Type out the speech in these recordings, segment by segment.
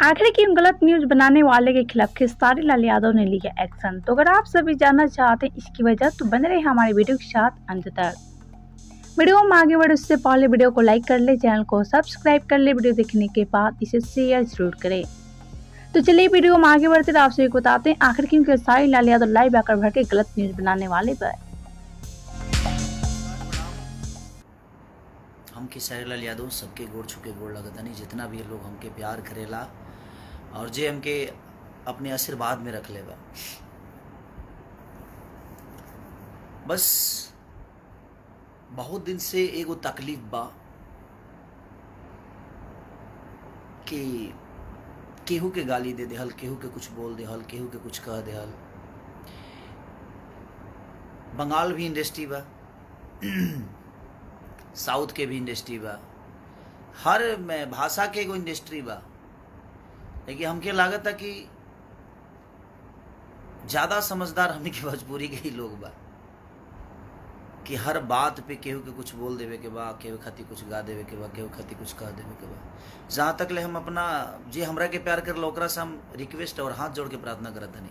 आखिर क्यों गलत न्यूज बनाने वाले के खिलाफ खेसारी लाल यादव ने लिया एक्शन। तो अगर आप सभी जानना चाहते हैं इसकी वजह तो बने रहे हमारे वीडियो के साथ अंत तक। वीडियो में आगे बढ़े उससे पहले वीडियो को लाइक कर ले, चैनल को सब्सक्राइब कर ले, वीडियो देखने के बाद इसे शेयर जरूर करें। तो चलिए वीडियो में आगे बढ़ते आप सभी को बताते हैं आखिर क्यों खेसारी लाल यादव लाइव आकर भर के गलत न्यूज बनाने वाले पर। हम खेसारी लाल यादव सबके गोड़ छुके गोड़ लगतनी जितना भी लोग हमके प्यार करेला और जे हमके अपने आशीर्वाद में रख लेबा। बस बहुत दिन से एगो तकलीफ बा कि केहू के गाली दे देहल, केहू के कुछ बोल देहल, केहू के कुछ कह देहल। बंगाल भी इंडस्ट्री बा, साउथ के भी इंडस्ट्री बा, हर में भाषा के एगो इंडस्ट्री बा। लेकिन हमके लागत है कि ज़्यादा समझदार हमने की भोजपुरी के ही लोग बा कि हर बात पे केहू के कुछ बोल देवे के बा, केहू खातिर कुछ गा देवे के बा, केहू खातिर कुछ कह देवे के बा। जहाँ तक ले हम अपना जे हमरा के प्यार कर ओकरा से हम रिक्वेस्ट और हाथ जोड़ के प्रार्थना करत हनी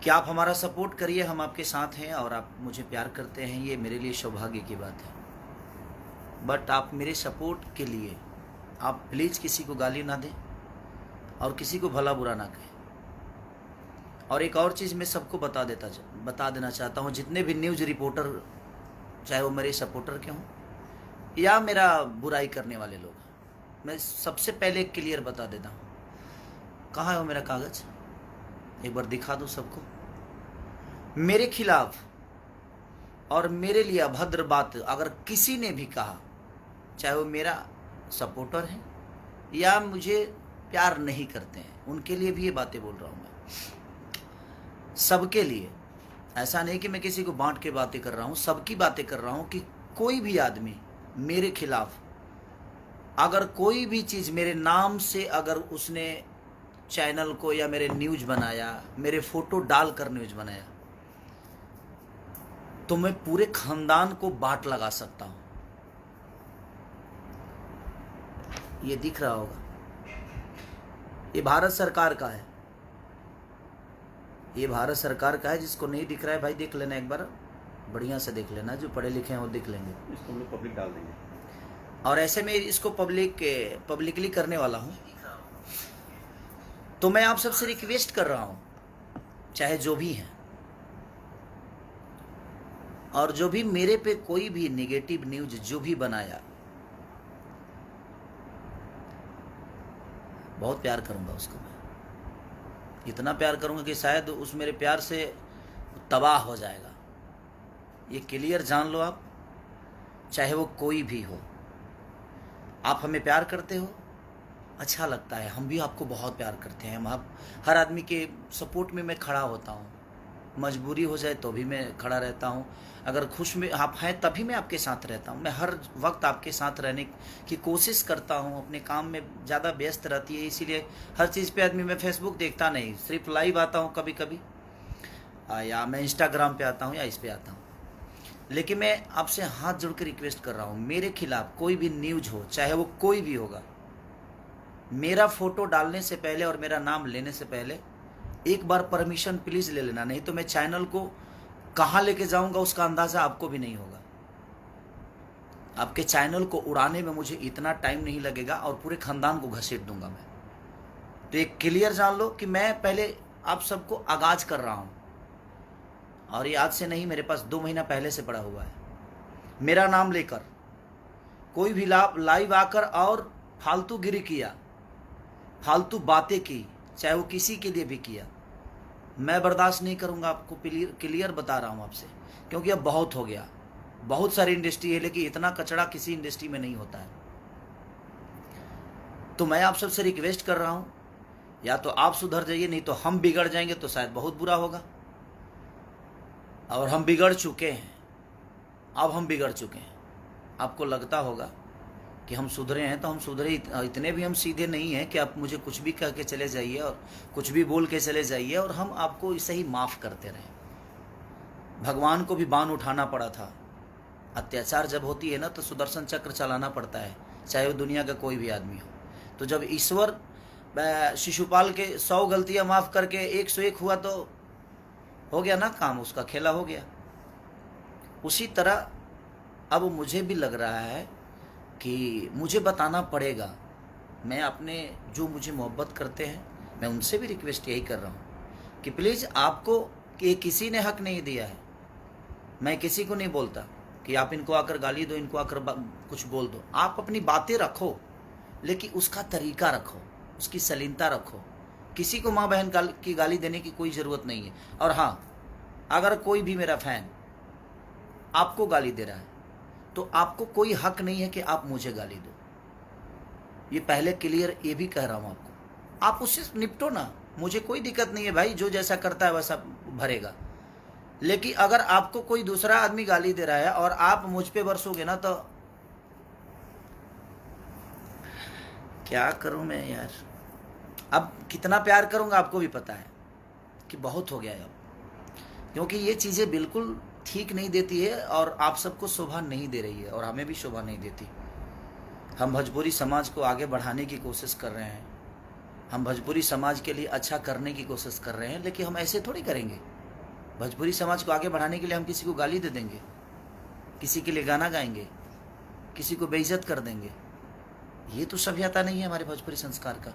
कि आप हमारा सपोर्ट करिए। हम आपके साथ हैं और आप मुझे प्यार करते हैं, ये मेरे लिए सौभाग्य की बात है। बट आप मेरे सपोर्ट के लिए आप प्लीज़ किसी को गाली ना दें और किसी को भला बुरा ना कहें। और एक और चीज़ मैं सबको बता देना चाहता हूँ, जितने भी न्यूज़ रिपोर्टर चाहे वो मेरे सपोर्टर के हों या मेरा बुराई करने वाले लोग, मैं सबसे पहले क्लियर बता देता हूँ। कहाँ है वो मेरा कागज़, एक बार दिखा दो सबको। मेरे खिलाफ और मेरे लिए अभद्र बात अगर किसी ने भी कहा, चाहे वो मेरा सपोर्टर है या मुझे प्यार नहीं करते हैं, उनके लिए भी ये बातें बोल रहा हूँ मैं, सबके लिए। ऐसा नहीं कि मैं किसी को बांट के बातें कर रहा हूँ, सबकी बातें कर रहा हूँ कि कोई भी आदमी मेरे खिलाफ अगर कोई भी चीज़ मेरे नाम से अगर उसने चैनल को या मेरे न्यूज़ बनाया, मेरे फोटो डाल कर न्यूज़ बनाया, तो मैं पूरे खानदान को बाट लगा सकता हूं। ये दिख रहा होगा, ये भारत सरकार का है, ये भारत सरकार का है। जिसको नहीं दिख रहा है भाई देख लेना, एक बार बढ़िया से देख लेना, जो पढ़े लिखे हैं वो देख लेंगे। इसको हम लोग पब्लिक डाल देंगे और ऐसे में इसको पब्लिकली करने वाला हूं। तो मैं आप सबसे रिक्वेस्ट कर रहा हूं, चाहे जो भी हैं और जो भी मेरे पे कोई भी नेगेटिव न्यूज जो भी बनाया, बहुत प्यार करूंगा उसको। मैं इतना प्यार करूंगा कि शायद उस मेरे प्यार से तबाह हो जाएगा। ये क्लियर जान लो आप, चाहे वो कोई भी हो। आप हमें प्यार करते हो, अच्छा लगता है, हम भी आपको बहुत प्यार करते हैं। आप हर आदमी के सपोर्ट में मैं खड़ा होता हूँ, मजबूरी हो जाए तो भी मैं खड़ा रहता हूँ, अगर खुश में आप हैं तभी मैं आपके साथ रहता हूँ। मैं हर वक्त आपके साथ रहने की कोशिश करता हूँ। अपने काम में ज़्यादा व्यस्त रहती है, इसीलिए हर चीज़ पे आदमी, मैं फेसबुक देखता नहीं, सिर्फ लाइव आता हूँ कभी कभी, या मैं इंस्टाग्राम पे आता हूँ या इस पे आता हूँ। लेकिन मैं आपसे हाथ जोड़ के रिक्वेस्ट कर रहा हूँ, मेरे खिलाफ कोई भी न्यूज़ हो, चाहे वो कोई भी होगा, मेरा फोटो डालने से पहले और मेरा नाम लेने से पहले एक बार परमिशन प्लीज़ ले लेना, नहीं तो मैं चैनल को कहाँ लेके जाऊंगा उसका अंदाज़ा आपको भी नहीं होगा। आपके चैनल को उड़ाने में मुझे इतना टाइम नहीं लगेगा और पूरे खानदान को घसीट दूंगा मैं। तो एक क्लियर जान लो कि मैं पहले आप सबको आगाज कर रहा हूँ, और ये आज से नहीं, मेरे पास 2 महीना पहले से पड़ा हुआ है। मेरा नाम लेकर कोई भी लाइव आकर और फालतू गिरी किया, फालतू बातें की, चाहे वो किसी के लिए भी किया, मैं बर्दाश्त नहीं करूंगा। आपको क्लियर बता रहा हूं आपसे, क्योंकि अब बहुत हो गया। बहुत सारी इंडस्ट्री है लेकिन इतना कचड़ा किसी इंडस्ट्री में नहीं होता है। तो मैं आप सबसे रिक्वेस्ट कर रहा हूं, या तो आप सुधर जाइए, नहीं तो हम बिगड़ जाएंगे तो शायद बहुत बुरा होगा। और हम बिगड़ चुके हैं, अब हम बिगड़ चुके हैं। आपको लगता होगा कि हम सुधरे हैं, तो हम सुधरे इतने भी हम सीधे नहीं हैं कि आप मुझे कुछ भी कह के चले जाइए और कुछ भी बोल के चले जाइए और हम आपको इसे ही माफ़ करते रहें। भगवान को भी बाण उठाना पड़ा था, अत्याचार जब होती है ना तो सुदर्शन चक्र चलाना पड़ता है, चाहे वो दुनिया का कोई भी आदमी हो। तो जब ईश्वर शिशुपाल के 100 गलतियां माफ करके 101 हुआ तो हो गया ना काम, उसका खेला हो गया। उसी तरह अब मुझे भी लग रहा है कि मुझे बताना पड़ेगा। मैं अपने जो मुझे मोहब्बत करते हैं, मैं उनसे भी रिक्वेस्ट यही कर रहा हूँ कि प्लीज़ आपको कि किसी ने हक नहीं दिया है। मैं किसी को नहीं बोलता कि आप इनको आकर गाली दो, इनको आकर कुछ बोल दो। आप अपनी बातें रखो, लेकिन उसका तरीका रखो, उसकी सलीनता रखो। किसी को माँ बहन की गाली देने की कोई ज़रूरत नहीं है। और हाँ, अगर कोई भी मेरा फैन आपको गाली दे रहा है तो आपको कोई हक नहीं है कि आप मुझे गाली दो। ये पहले क्लियर ये भी कह रहा हूँ आपको। आप उससे निपटो ना, मुझे कोई दिक्कत नहीं है भाई, जो जैसा करता है वैसा भरेगा। लेकिन अगर आपको कोई दूसरा आदमी गाली दे रहा है और आप मुझ पे बरसोगे ना, तो क्या करूं मैं यार। अब कितना प्यार करूंगा आपको भी पता है कि बहुत हो गया है अब, क्योंकि ये चीज़ें बिल्कुल ठीक नहीं देती है और आप सबको शोभा नहीं दे रही है और हमें भी शोभा नहीं देती। हम भोजपुरी समाज को आगे बढ़ाने की कोशिश कर रहे हैं, हम भोजपुरी समाज के लिए अच्छा करने की कोशिश कर रहे हैं, लेकिन हम ऐसे थोड़ी करेंगे। भोजपुरी समाज को आगे बढ़ाने के लिए हम किसी को गाली दे देंगे, किसी के लिए गाना गाएंगे, किसी को बेइज्जत कर देंगे? ये तो सभ्यता नहीं है हमारे भोजपुरी संस्कार का।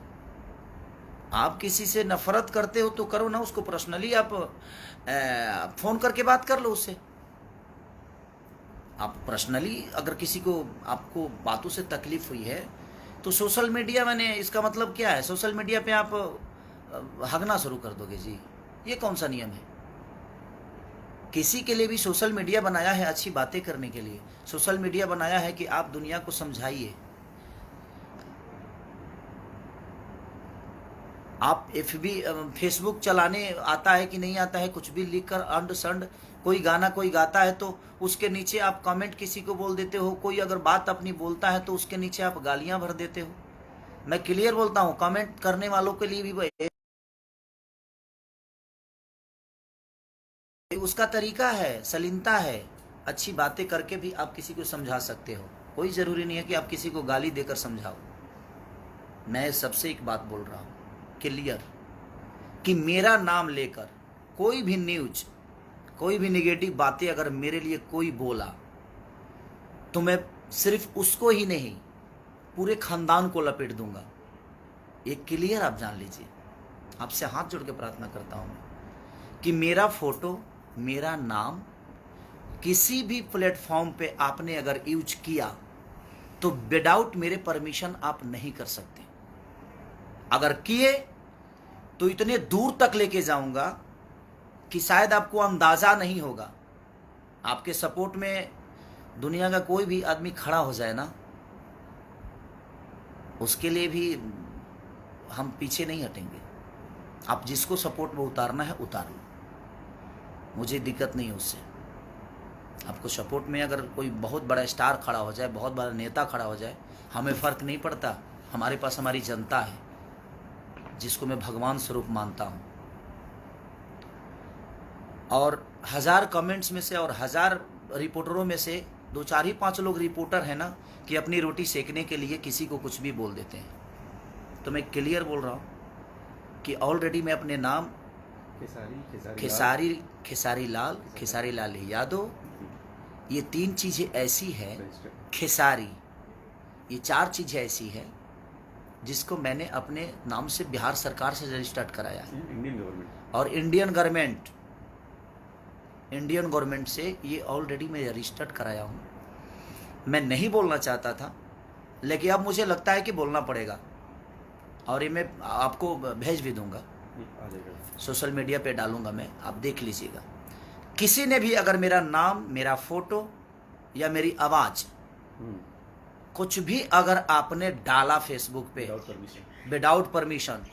आप किसी से नफरत करते हो तो करो ना, उसको पर्सनली आप फोन करके बात कर लो उससे। आप पर्सनली अगर किसी को आपको बातों से तकलीफ हुई है तो सोशल मीडिया मैंने इसका मतलब क्या है, सोशल मीडिया पे आप हगना शुरू कर दोगे जी? ये कौन सा नियम है? किसी के लिए भी सोशल मीडिया बनाया है अच्छी बातें करने के लिए, सोशल मीडिया बनाया है कि आप दुनिया को समझाइए। आप FB फेसबुक चलाने आता है कि नहीं आता है, कुछ भी लिख कर अंड संड, कोई गाना कोई गाता है तो उसके नीचे आप कमेंट किसी को बोल देते हो, कोई अगर बात अपनी बोलता है तो उसके नीचे आप गालियां भर देते हो। मैं क्लियर बोलता हूँ, कमेंट करने वालों के लिए भी उसका तरीका है, सलीनता है। अच्छी बातें करके भी आप किसी को समझा सकते हो, कोई ज़रूरी नहीं है कि आप किसी को गाली देकर समझाओ। मैं सबसे एक बात बोल रहा हूँ क्लियर, कि मेरा नाम लेकर कोई भी न्यूज, कोई भी नेगेटिव बातें अगर मेरे लिए कोई बोला तो मैं सिर्फ उसको ही नहीं, पूरे खानदान को लपेट दूंगा। ये क्लियर आप जान लीजिए। आपसे हाथ जोड़ के प्रार्थना करता हूँ कि मेरा फोटो, मेरा नाम किसी भी प्लेटफॉर्म पे आपने अगर यूज किया तो विदाउट मेरे परमिशन आप नहीं कर सकते। अगर किए तो इतने दूर तक लेके जाऊंगा कि शायद आपको अंदाजा नहीं होगा। आपके सपोर्ट में दुनिया का कोई भी आदमी खड़ा हो जाए ना, उसके लिए भी हम पीछे नहीं हटेंगे। आप जिसको सपोर्ट में उतारना है उतार लो, मुझे दिक्कत नहीं है उससे। आपको सपोर्ट में अगर कोई बहुत बड़ा स्टार खड़ा हो जाए, बहुत बड़ा नेता खड़ा हो जाए, हमें फ़र्क नहीं पड़ता। हमारे पास हमारी जनता है जिसको मैं भगवान स्वरूप मानता हूँ। और 1000 कमेंट्स में से और 1000 रिपोर्टरों में से 2 4 ही 5 लोग रिपोर्टर हैं ना, कि अपनी रोटी सेकने के लिए किसी को कुछ भी बोल देते हैं। तो मैं क्लियर बोल रहा हूँ कि ऑलरेडी मैं अपने नाम खेसारी लाल यादव, ये 3 चीज़ें ऐसी है, खेसारी, ये 4 चीज़ें ऐसी है जिसको मैंने अपने नाम से बिहार सरकार से रजिस्टर्ड कराया है, इंडियन गवर्नमेंट और इंडियन गवर्नमेंट से ये ऑलरेडी मैं रजिस्टर्ड कराया हूँ। मैं नहीं बोलना चाहता था, लेकिन अब मुझे लगता है कि बोलना पड़ेगा, और ये मैं आपको भेज भी दूंगा, सोशल मीडिया पे डालूंगा मैं, आप देख लीजिएगा। किसी ने भी अगर मेरा नाम, मेरा फोटो या मेरी आवाज़ कुछ भी अगर आपने डाला फेसबुक पे विदाउट परमिशन,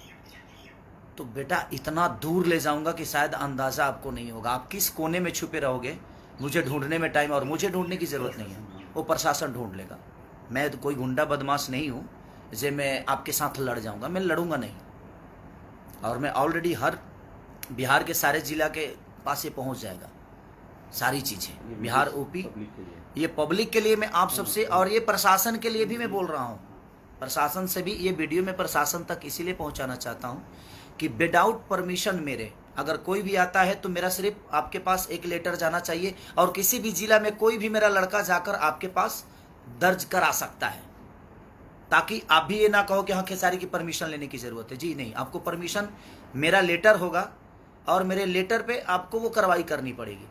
तो बेटा इतना दूर ले जाऊंगा कि शायद अंदाज़ा आपको नहीं होगा। आप किस कोने में छुपे रहोगे, मुझे ढूंढने में टाइम, और मुझे ढूंढने की ज़रूरत नहीं है, वो प्रशासन ढूंढ लेगा। मैं तो कोई गुंडा बदमाश नहीं हूँ जे मैं आपके साथ लड़ जाऊंगा, मैं लड़ूंगा नहीं। और मैं ऑलरेडी हर बिहार के सारे जिला के पास ये पहुँच जाएगा सारी चीज़ें, बिहार, यूपी। ये पब्लिक के लिए मैं आप सबसे, और ये प्रशासन के लिए भी मैं बोल रहा हूँ प्रशासन से भी ये वीडियो में प्रशासन तक इसीलिए पहुंचाना चाहता हूं कि विदाउट परमिशन मेरे अगर कोई भी आता है तो मेरा सिर्फ आपके पास एक लेटर जाना चाहिए, और किसी भी जिला में कोई भी मेरा लड़का जाकर आपके पास दर्ज करा सकता है, ताकि आप भी ये ना कहो कि हाँ खेसारी की परमिशन लेने की ज़रूरत है। जी नहीं, आपको परमिशन, मेरा लेटर होगा और मेरे लेटर पे आपको वो कार्रवाई करनी पड़ेगी,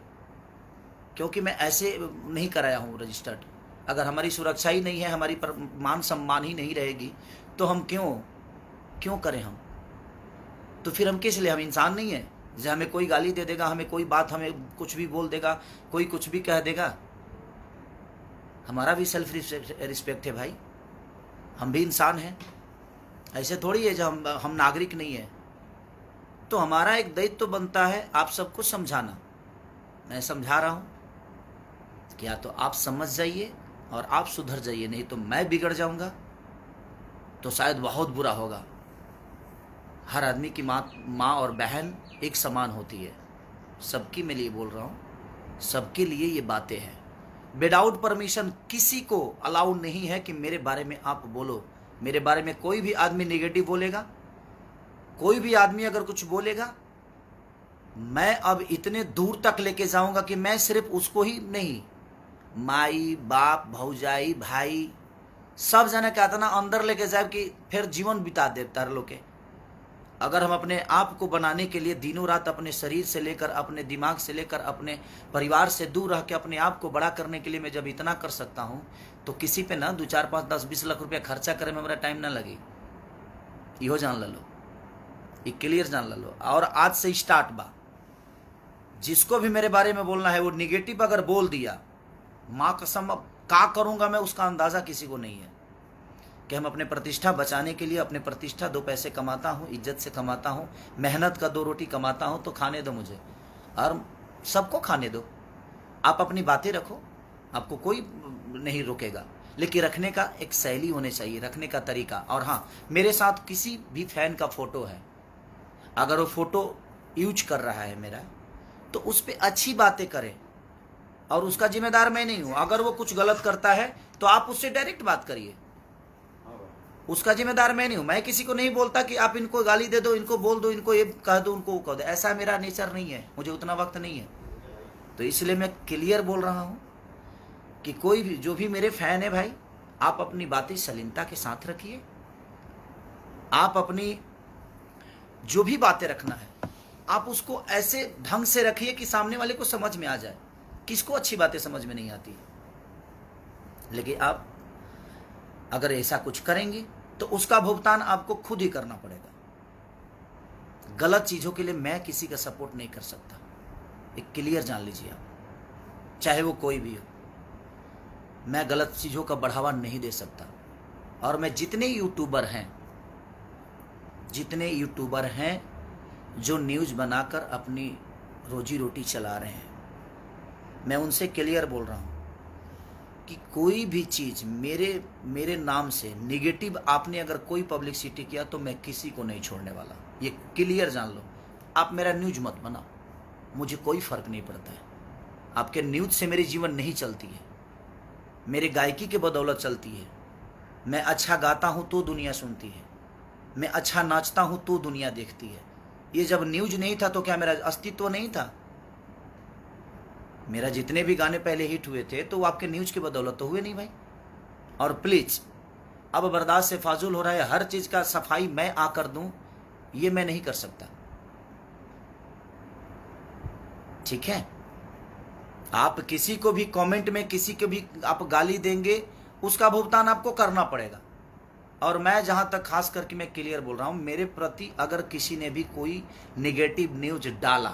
क्योंकि मैं ऐसे नहीं कराया हूँ रजिस्टर्ड। अगर हमारी सुरक्षा ही नहीं है, हमारी मान सम्मान ही नहीं रहेगी, तो हम क्यों करें हम? तो फिर हम किस लिए? हम इंसान नहीं है? जैसे हमें कोई गाली दे देगा, हमें कोई बात, हमें कुछ भी बोल देगा, कोई कुछ भी कह देगा, हमारा भी सेल्फ रिस्पेक्ट है भाई, हम भी इंसान हैं। ऐसे थोड़ी है जो हम नागरिक नहीं है। तो हमारा एक दायित्व तो बनता है आप सबको समझाना। मैं समझा रहा हूँ कि या तो आप समझ जाइए और आप सुधर जाइए, नहीं तो मैं बिगड़ जाऊंगा तो शायद बहुत बुरा होगा। हर आदमी की माँ और बहन एक समान होती है, सबके मैं लिए बोल रहा हूँ, सबके लिए ये बातें हैं। विदाउट परमिशन किसी को अलाउ नहीं है कि मेरे बारे में आप बोलो। मेरे बारे में कोई भी आदमी नेगेटिव बोलेगा, कोई भी आदमी अगर कुछ बोलेगा, मैं अब इतने दूर तक लेके जाऊंगा कि मैं सिर्फ उसको ही नहीं, माई बाप भौजाई भाई सब जने कहता ना अंदर लेके जाए कि फिर जीवन बिता दे तार लोग के। अगर हम अपने आप को बनाने के लिए दिनों रात अपने शरीर से लेकर, अपने दिमाग से लेकर, अपने परिवार से दूर रह के अपने आप को बड़ा करने के लिए मैं जब इतना कर सकता हूँ, तो किसी पे ना 2, 4, 5, 10, 20 लाख रुपया खर्चा करे में मेरा टाइम ना लगे। इहो जान लो, ये क्लियर जान लो। और आज से स्टार्ट बा, जिसको भी मेरे बारे में बोलना है वो निगेटिव अगर बोल दिया, माँ कसम अब क्या करूँगा मैं उसका अंदाज़ा किसी को नहीं है। कि हम अपने प्रतिष्ठा बचाने के लिए, अपने प्रतिष्ठा 2 पैसे कमाता हूँ, इज्जत से कमाता हूँ, मेहनत का 2 रोटी कमाता हूँ, तो खाने दो मुझे और सबको खाने दो। आप अपनी बातें रखो, आपको कोई नहीं रोकेगा, लेकिन रखने का एक शैली होनी चाहिए, रखने का तरीका। और हाँ, मेरे साथ किसी भी फैन का फ़ोटो है, अगर वो फ़ोटो यूज कर रहा है मेरा, तो उस पर अच्छी बातें करें, और उसका जिम्मेदार मैं नहीं हूँ। अगर वो कुछ गलत करता है तो आप उससे डायरेक्ट बात करिए, उसका जिम्मेदार मैं नहीं हूं। मैं किसी को नहीं बोलता कि आप इनको गाली दे दो, इनको बोल दो, इनको ये कह दो, उनको वो कह दो। ऐसा मेरा नेचर नहीं है, मुझे उतना वक्त नहीं है। तो इसलिए मैं क्लियर बोल रहा हूं कि कोई भी जो भी मेरे फैन है भाई, आप अपनी बातें सलीमता के साथ रखिए। आप अपनी जो भी बातें रखना है, आप उसको ऐसे ढंग से रखिए कि सामने वाले को समझ में आ जाए। किसको अच्छी बातें समझ में नहीं आती, लेकिन आप अगर ऐसा कुछ करेंगे तो उसका भुगतान आपको खुद ही करना पड़ेगा। गलत चीज़ों के लिए मैं किसी का सपोर्ट नहीं कर सकता, एक क्लियर जान लीजिए आप, चाहे वो कोई भी हो। मैं गलत चीज़ों का बढ़ावा नहीं दे सकता। और मैं जितने यूट्यूबर हैं जो न्यूज़ बनाकर अपनी रोजी रोटी चला रहे हैं, मैं उनसे क्लियर बोल रहा हूँ कि कोई भी चीज़ मेरे नाम से निगेटिव आपने अगर कोई पब्लिसिटी किया तो मैं किसी को नहीं छोड़ने वाला, ये क्लियर जान लो। आप मेरा न्यूज़ मत बनाओ, मुझे कोई फ़र्क नहीं पड़ता है। आपके न्यूज़ से मेरी जीवन नहीं चलती है, मेरे गायकी के बदौलत चलती है। मैं अच्छा गाता हूँ तो दुनिया सुनती है, मैं अच्छा नाचता हूँ तो दुनिया देखती है। ये जब न्यूज़ नहीं था तो क्या मेरा अस्तित्व नहीं था? मेरा जितने भी गाने पहले हिट हुए थे तो वो आपके न्यूज़ की बदौलत तो हुए नहीं भाई। और प्लीज़, अब बर्दाश्त से फाजुल हो रहा है, हर चीज़ का सफाई मैं आकर दूं, ये मैं नहीं कर सकता, ठीक है? आप किसी को भी कमेंट में किसी को भी आप गाली देंगे, उसका भुगतान आपको करना पड़ेगा। और मैं जहां तक खास करके मैं क्लियर बोल रहा हूं, मेरे प्रति अगर किसी ने भी कोई निगेटिव न्यूज़ डाला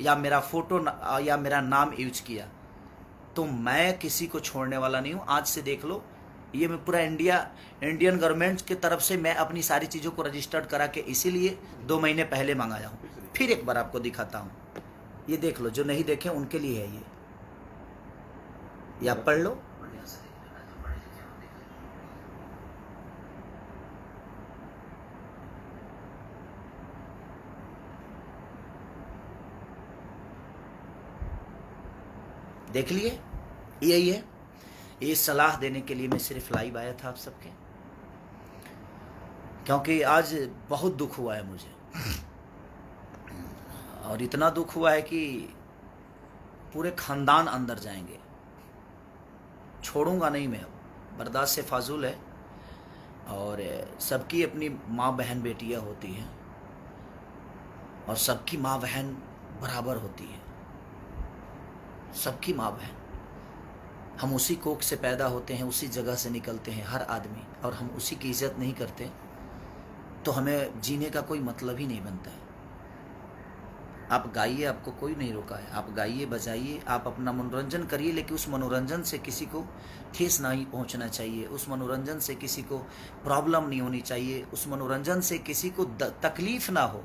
या मेरा फोटो या मेरा नाम यूज किया, तो मैं किसी को छोड़ने वाला नहीं हूँ। आज से देख लो, ये मैं पूरा इंडियन गवर्नमेंट की तरफ से मैं अपनी सारी चीज़ों को रजिस्टर्ड करा के इसीलिए 2 महीने पहले मंगाया हूँ। फिर एक बार आपको दिखाता हूँ, ये देख लो, जो नहीं देखे उनके लिए है ये आप पढ़ लो। देख लिए, यही है। ये सलाह देने के लिए मैं सिर्फ लाइव आया था आप सबके। क्योंकि आज बहुत दुख हुआ है मुझे, और इतना दुख हुआ है कि पूरे खानदान अंदर जाएंगे, छोड़ूंगा नहीं मैं, अब बर्दाश्त से फाजुल है। और सबकी अपनी माँ बहन बेटियाँ होती हैं, और सबकी माँ बहन बराबर होती है, सबकी माँ बहन। हम उसी कोख से पैदा होते हैं, उसी जगह से निकलते हैं हर आदमी, और हम उसी की इज्जत नहीं करते तो हमें जीने का कोई मतलब ही नहीं बनता है। आप गाइए, आपको कोई नहीं रोका है, आप गाइए बजाइए, आप अपना मनोरंजन करिए, लेकिन उस मनोरंजन से किसी को ठेस नहीं पहुंचना चाहिए, उस मनोरंजन से किसी को प्रॉब्लम नहीं होनी चाहिए, उस मनोरंजन से किसी को तकलीफ ना हो,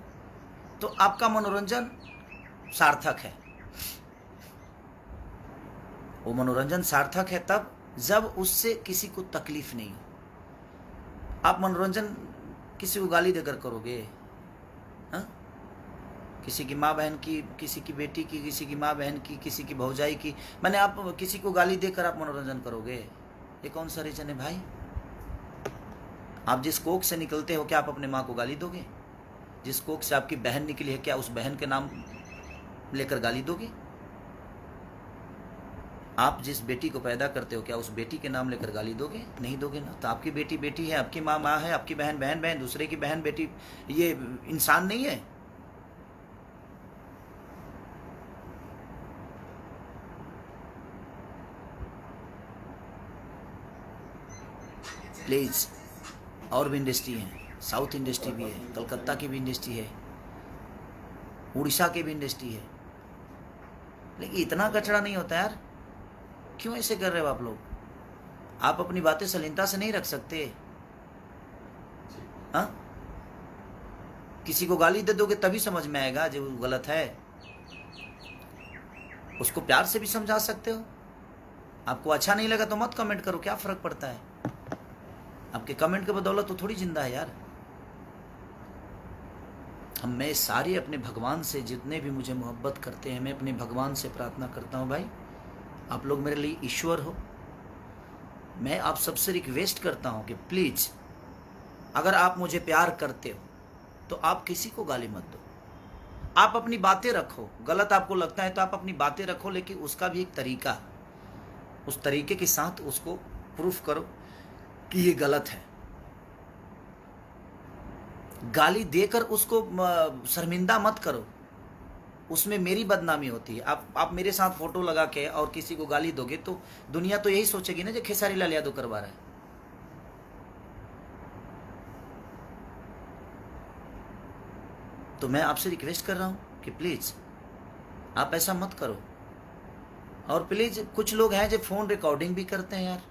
तो आपका मनोरंजन सार्थक है। वो मनोरंजन सार्थक है तब जब उससे किसी को तकलीफ नहीं हो। आप मनोरंजन किसी को गाली देकर करोगे, हाँ? किसी की माँ बहन की, किसी की बेटी की, किसी की माँ बहन की, किसी की भौजाई की, मैंने आप किसी को गाली देकर आप मनोरंजन करोगे, ये कौन सा रीजन है भाई? आप जिस कोख से निकलते हो, क्या आप अपने माँ को गाली दोगे? जिस कोख से आपकी बहन निकली है, क्या उस बहन के नाम लेकर गाली दोगे? आप जिस बेटी को पैदा करते हो, क्या उस बेटी के नाम लेकर गाली दोगे? नहीं दोगे ना। तो आपकी बेटी बेटी है, आपकी माँ माँ है, आपकी बहन बहन बहन, दूसरे की बहन बेटी ये इंसान नहीं है? प्लीज, और भी इंडस्ट्री है, साउथ इंडस्ट्री भी है, कलकत्ता की भी इंडस्ट्री है, उड़ीसा की भी इंडस्ट्री है, लेकिन इतना कचरा नहीं होता यार। क्यों ऐसे कर रहे हो आप लोग? आप अपनी बातें शालीनता से नहीं रख सकते? हाँ, किसी को गाली दे दोगे तभी समझ में आएगा जो गलत है, उसको प्यार से भी समझा सकते हो। आपको अच्छा नहीं लगा तो मत कमेंट करो, क्या फर्क पड़ता है? आपके कमेंट के बदौलत तो थोड़ी जिंदा है यार। मैं सारे अपने भगवान से, जितने भी मुझे मोहब्बत करते हैं, मैं अपने भगवान से प्रार्थना करता हूँ, भाई आप लोग मेरे लिए ईश्वर हो। मैं आप सबसे रिक्वेस्ट करता हूँ कि प्लीज, अगर आप मुझे प्यार करते हो तो आप किसी को गाली मत दो। आप अपनी बातें रखो, गलत आपको लगता है तो आप अपनी बातें रखो, लेकिन उसका भी एक तरीका, उस तरीके के साथ उसको प्रूफ करो कि ये गलत है। गाली देकर उसको शर्मिंदा मत करो, उसमें मेरी बदनामी होती है। आप मेरे साथ फोटो लगा के और किसी को गाली दोगे तो दुनिया तो यही सोचेगी ना, जो खेसारी लाल यादव करवा रहा है। तो मैं आपसे रिक्वेस्ट कर रहा हूं कि प्लीज आप ऐसा मत करो। और प्लीज, कुछ लोग हैं जो फोन रिकॉर्डिंग भी करते हैं यार,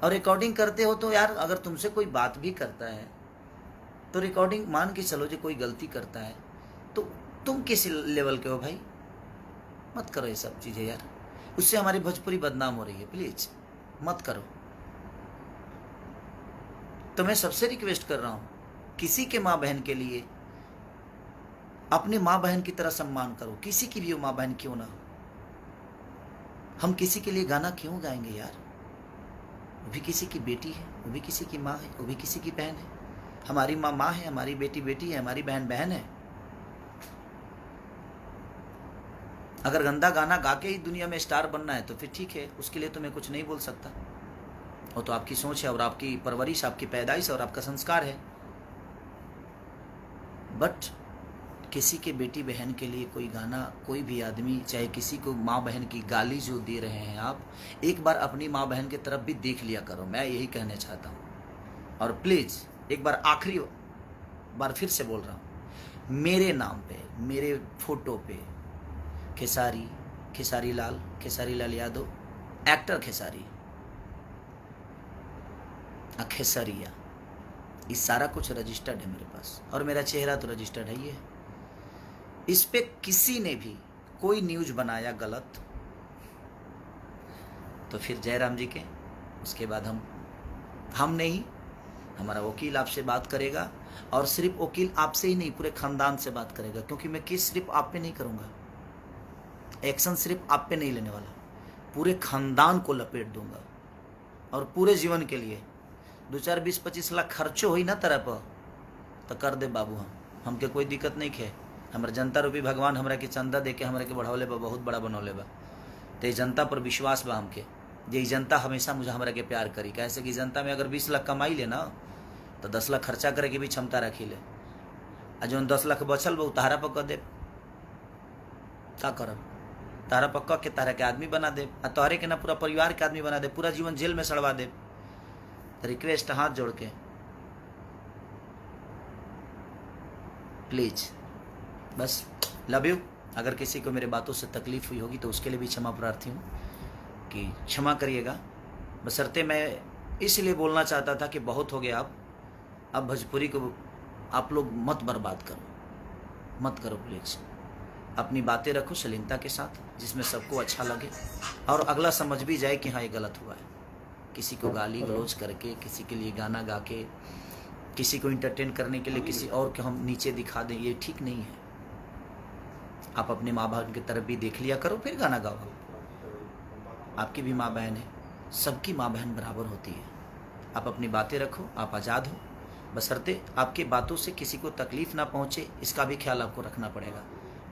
और रिकॉर्डिंग करते हो तो यार, अगर तुमसे कोई बात भी करता है तो रिकॉर्डिंग मान के चलो, जो कोई गलती करता है तो तुम किस लेवल के हो भाई? मत करो ये सब चीज़ें यार, उससे हमारी भोजपुरी बदनाम हो रही है। प्लीज मत करो। तो मैं सबसे रिक्वेस्ट कर रहा हूँ, किसी के माँ बहन के लिए अपनी माँ बहन की तरह सम्मान करो, किसी की भी वो माँ बहन क्यों ना हो। हम किसी के लिए गाना क्यों गाएंगे यार? वो भी किसी की बेटी है, वो भी किसी की माँ है, वो भी किसी की बहन है। हमारी माँ माँ है, हमारी बेटी बेटी है, हमारी बहन बहन है। अगर गंदा गाना गा के ही दुनिया में स्टार बनना है तो फिर ठीक है, उसके लिए तो मैं कुछ नहीं बोल सकता। वो तो आपकी सोच है, और आपकी परवरिश, आपकी पैदाइश और आपका संस्कार है। बट किसी के बेटी बहन के लिए कोई गाना, कोई भी आदमी, चाहे किसी को माँ बहन की गाली जो दे रहे हैं आप, एक बार अपनी माँ बहन की तरफ भी देख लिया करो, मैं यही कहना चाहता हूँ। और प्लीज़ एक बार, आखिरी बार फिर से बोल रहा हूँ, मेरे नाम पे, मेरे फोटो पे खेसारी लाल यादव, एक्टर खेसारी, खेसरिया, इस सारा कुछ रजिस्टर्ड है मेरे पास, और मेरा चेहरा तो रजिस्टर्ड है ही है। इस पे किसी ने भी कोई न्यूज बनाया गलत तो फिर जयराम जी के, उसके बाद हम नहीं, हमारा वकील आपसे बात करेगा, और सिर्फ वकील आपसे ही नहीं, पूरे खानदान से बात करेगा, क्योंकि मैं केस सिर्फ आप पे नहीं करूँगा, एक्शन सिर्फ आप पे नहीं लेने वाला, पूरे खानदान को लपेट दूंगा, और पूरे जीवन के लिए 2-4 20-25 लाख खर्चो हुई ना तरह पर तो कर दे बाबू। हमके कोई दिक्कत नहीं खे। हमारे जनता रूपी भगवान हमरा के चंदा दे के हमरा के बढ़ौले बा, बहुत बड़ा बनौले बा। तो जनता पर विश्वास बा हमके, जे जनता हमेशा मुझे हमरा के प्यार करी। कैसे कि जनता में अगर 20 लाख कमाई ले ना तो 10 लाख खर्चा करे के भी क्षमता रखी ले। आ जो 10 लाख बचल बा तारा पर दे, का करब? तारा पक्का के तारा के आदमी बना दे, आ तोहरे के ना पूरा परिवार के आदमी बना दे, पूरा जीवन जेल में सड़वा दे। रिक्वेस्ट हाथ जोड़ के प्लीज, बस लव यू। अगर किसी को मेरे बातों से तकलीफ हुई होगी तो उसके लिए भी क्षमा प्रार्थी हूँ कि क्षमा करिएगा। बशर्ते मैं इसलिए बोलना चाहता था कि बहुत हो गया, अब भोजपुरी को आप लोग मत बर्बाद करो, मत करो प्लीज। अपनी बातें रखो शालीनता के साथ, जिसमें सबको अच्छा लगे और अगला समझ भी जाए कि हाँ ये गलत हुआ है। किसी को गाली गलौज करके, किसी के लिए गाना गा के, किसी को इंटरटेन करने के लिए किसी और को हम नीचे दिखा दें, ये ठीक नहीं है। आप अपने माँ बहन की तरफ भी देख लिया करो, फिर गाना गाओ। आपकी भी माँ बहन है, सबकी माँ बहन बराबर होती है। आप अपनी बातें रखो, आप आज़ाद हो, बशर्ते आपके बातों से किसी को तकलीफ ना पहुँचे, इसका भी ख्याल आपको रखना पड़ेगा।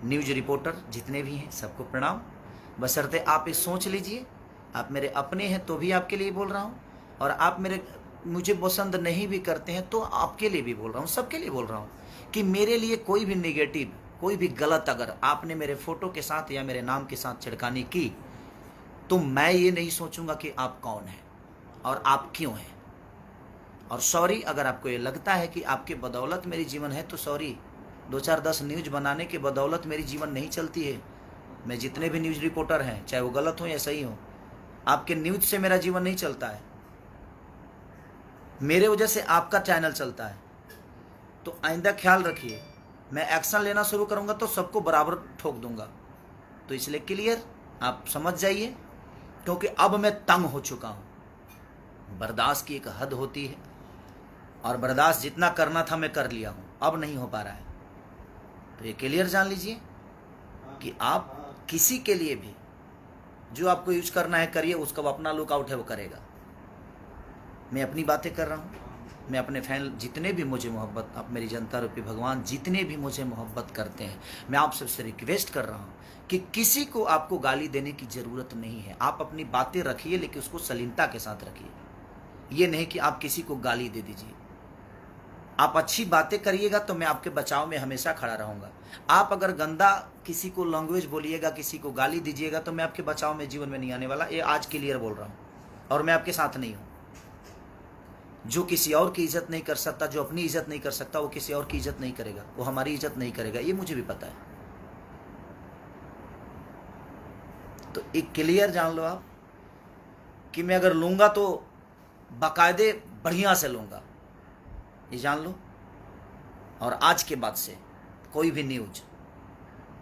न्यूज़ रिपोर्टर जितने भी हैं सबको प्रणाम। बशर्ते आप ये सोच लीजिए, आप मेरे अपने हैं तो भी आपके लिए बोल रहा हूँ, और आप मुझे पसंद नहीं भी करते हैं तो आपके लिए भी बोल रहा हूँ, सबके लिए बोल रहा हूँ कि मेरे लिए कोई भी नेगेटिव, कोई भी गलत अगर आपने मेरे फोटो के साथ या मेरे नाम के साथ छिड़कानी की तो मैं ये नहीं सोचूंगा कि आप कौन हैं और आप क्यों हैं। और सॉरी, अगर आपको ये लगता है कि आपके बदौलत मेरी जीवन है तो सॉरी। 2-4-10 न्यूज़ बनाने के बदौलत मेरी जीवन नहीं चलती है। मैं जितने भी न्यूज़ रिपोर्टर हैं, चाहे वो गलत हो या सही हो, आपके न्यूज़ से मेरा जीवन नहीं चलता है। मेरे वजह से आपका चैनल चलता है। तो आइंदा ख्याल रखिए, मैं एक्शन लेना शुरू करूंगा तो सबको बराबर ठोक दूंगा। तो इसलिए क्लियर आप समझ जाइए, क्योंकि अब मैं तंग हो चुका हूं। बर्दाश्त की एक हद होती है, और बर्दाश्त जितना करना था मैं कर लिया हूं, अब नहीं हो पा रहा है। तो ये क्लियर जान लीजिए कि आप किसी के लिए भी जो आपको यूज करना है करिए, उसका वो अपना लुकआउट है वो करेगा। मैं अपनी बातें कर रहा हूँ, मैं अपने फैन जितने भी मुझे मोहब्बत, आप मेरी जनता रूपी भगवान जितने भी मुझे मोहब्बत करते हैं, मैं आप सबसे रिक्वेस्ट कर रहा हूँ कि किसी को आपको गाली देने की ज़रूरत नहीं है। आप अपनी बातें रखिए, लेकिन उसको शालीनता के साथ रखिए। ये नहीं कि आप किसी को गाली दे दीजिए। आप अच्छी बातें करिएगा तो मैं आपके बचाव में हमेशा खड़ा रहूँगा। आप अगर गंदा किसी को लैंग्वेज बोलिएगा, किसी को गाली दीजिएगा तो मैं आपके बचाव में जीवन में नहीं आने वाला। ये आज क्लियर बोल रहा हूँ, और मैं आपके साथ नहीं हूँ। जो किसी और की इज्जत नहीं कर सकता, जो अपनी इज्जत नहीं कर सकता, वो किसी और की इज्जत नहीं करेगा, वो हमारी इज्जत नहीं करेगा, ये मुझे भी पता है। तो एक क्लियर जान लो आप कि मैं अगर लूंगा तो बाकायदे बढ़िया से लूंगा, ये जान लो। और आज के बाद से कोई भी न्यूज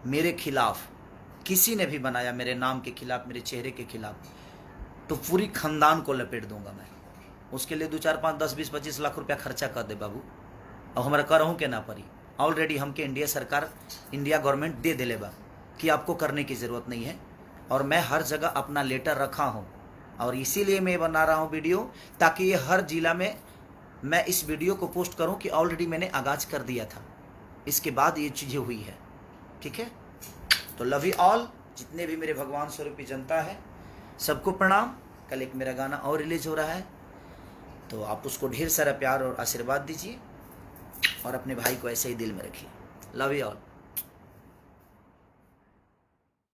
मेरे खिलाफ किसी ने भी बनाया, मेरे नाम के खिलाफ, मेरे चेहरे के खिलाफ, तो पूरी खानदान को लपेट दूंगा मैं। उसके लिए 2-4-5-10-20-25 लाख रुपया खर्चा कर दे बाबू, और हमारा करहूँ के ना पड़ी। ऑलरेडी हमके इंडिया सरकार, इंडिया गवर्नमेंट दे दिले बा कि आपको करने की ज़रूरत नहीं है। और मैं हर जगह अपना लेटर रखा हूँ, और इसीलिए मैं बना रहा हूँ वीडियो, ताकि ये हर जिला में मैं इस वीडियो को पोस्ट करूँ कि ऑलरेडी मैंने आगाज़ कर दिया था, इसके बाद ये चीज़ें हुई है। ठीक है, तो लव यू ऑल, जितने भी मेरे भगवान स्वरूपी जनता है सबको प्रणाम। कल एक मेरा गाना और रिलीज हो रहा है, तो आप उसको ढेर सारा प्यार और आशीर्वाद दीजिए, और अपने भाई को ऐसे ही दिल में रखिए। Love you all.